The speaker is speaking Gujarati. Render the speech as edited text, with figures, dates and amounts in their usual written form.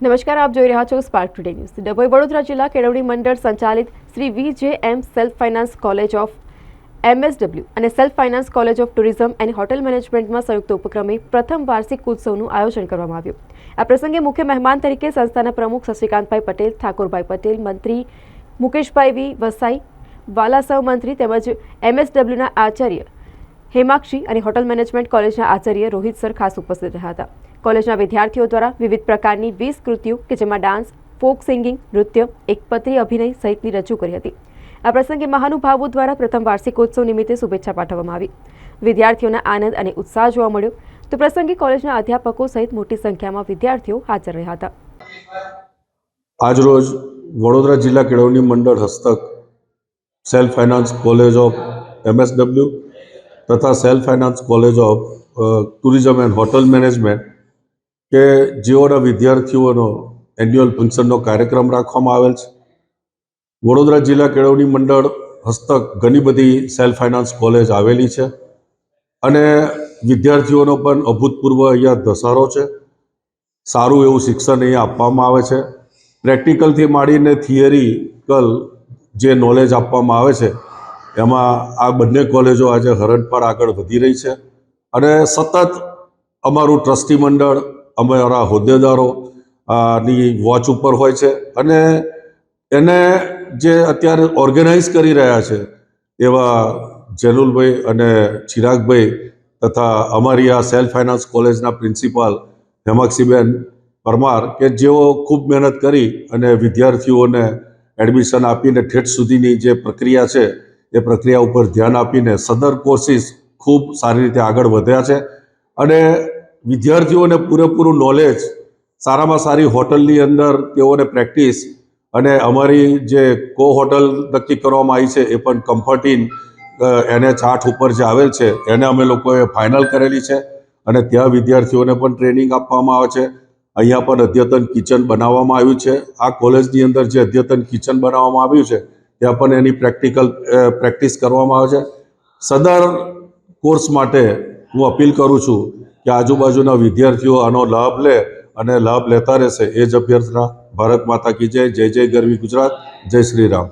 નમસ્કાર, આપ જોઈ રહ્યા છો spark today news. Dabhoi Vadodara જિલ્લા કેળવણી મંડળ સંચાલિત Shri VJM self finance college of MSW અને self finance college of tourism and hotel મેનેજમેન્ટમાં સંયુક્ત ઉપક્રમે પ્રથમ વાર્ષિક ઉત્સવનું આયોજન કરવામાં આવ્યું। આ પ્રસંગે મુખ્ય મહેમાન તરીકે સંસ્થાના પ્રમુખ શશિકાંતભાઈ પટેલ, ઠાકોરભાઈ પટેલ, મંત્રી મુકેશભાઈ વી વસાઈ, વાલા સહમંત્રી તેમજ MSWના આચાર્ય હેમાક્ષી અને હોટેલ મેનેજમેન્ટ કોલેજના આચાર્ય રોહિત સર ખાસ ઉપસ્થિત રહ્યા હતા। કોલેજના વિદ્યાર્થીઓ દ્વારા વિવિધ પ્રકારની 20 કૃતિઓ કે જેમાં ડાન્સ, ફોક સિંગિંગ, નૃત્ય, એકપત્રી અભિનય સહિતની રજૂ કરી હતી। આ પ્રસંગે મહાનુભાવો દ્વારા પ્રથમ વાર્ષિકોત્સવ નિમિત્તે શુભેચ્છા પાઠવવામાં આવી। વિદ્યાર્થીઓના આનંદ અને ઉત્સાહ જોવા મળ્યો તો પ્રસંગે કોલેજના અધ્યાપકો સહિત મોટી સંખ્યામાં વિદ્યાર્થીઓ હાજર રહ્યા હતા। આજરોજ વડોદરા જિલ્લા કેળવણી મંડળ હસ્તક self finance college of MSW તથા self finance college of tourism and hotel management કે જેઓના વિદ્યાર્થીઓનો એન્યુઅલ ફંક્શનનો કાર્યક્રમ રાખવામાં આવેલ છે। વડોદરા જિલ્લા કેળવણી મંડળ હસ્તક ઘણી બધી સેલ્ફ ફાઇનાન્સ કોલેજ આવેલી છે અને વિદ્યાર્થીઓનો પણ અભૂતપૂર્વ અહીંયા ધસારો છે। સારું એવું શિક્ષણ અહીંયા આપવામાં આવે છે। પ્રેક્ટિકલથી માંડીને થિયરિકલ જે નોલેજ આપવામાં આવે છે એમાં આ બંને કોલેજો આજે હરણફાળ આગળ વધી રહી છે અને સતત અમારું ટ્રસ્ટી મંડળ, અમારા હોદ્દેદારો ની વોચ ઉપર હોય છે અને એને જે અત્યારે ઓર્ગેનાઇઝ કરી રહ્યા છે એવા જેનુલભાઈ અને ચિરાગભાઈ તથા અમારી આ સેલ્ફ ફાઇનાન્સ કોલેજના પ્રિન્સિપાલ હેમાક્ષીબેન પરમાર કે જેઓ ખૂબ મહેનત કરી અને વિદ્યાર્થીઓને એડમિશન આપીને ઠેઠ સુધીની જે પ્રક્રિયા છે એ પ્રક્રિયા ઉપર ધ્યાન આપીને સદર કોર્સિસ ખૂબ સારી રીતે આગળ વધ્યા છે અને વિદ્યાર્થીઓને પૂરેપૂરું નોલેજ, સારામાં સારી હોટલની અંદર તેઓને પ્રેક્ટિસ અને અમારી જે કો હોટલ નક્કી કરવામાં આવી છે એ પણ કમ્ફર્ટ ઇન NH8 ઉપર જે આવેલ છે એને અમે લોકોએ ફાઇનલ કરેલી છે અને ત્યાં વિદ્યાર્થીઓને પણ ટ્રેનિંગ આપવામાં આવે છે। અહીંયા પણ અદ્યતન કિચન બનાવવામાં આવ્યું છે। આ કોલેજની અંદર જે અદ્યતન કિચન બનાવવામાં આવ્યું છે ત્યાં પણ એની પ્રેક્ટિસ કરવામાં આવે છે। સદર કોર્સ માટે હું અપીલ કરું છું કે આજુબાજુના વિદ્યાર્થીઓ આનો લાભ લે અને લાભ લેતા રહેશે એ જ અભ્યર્થના। ભારત માતા કી જય, જય જય ગરવી ગુજરાત, જય શ્રી રામ।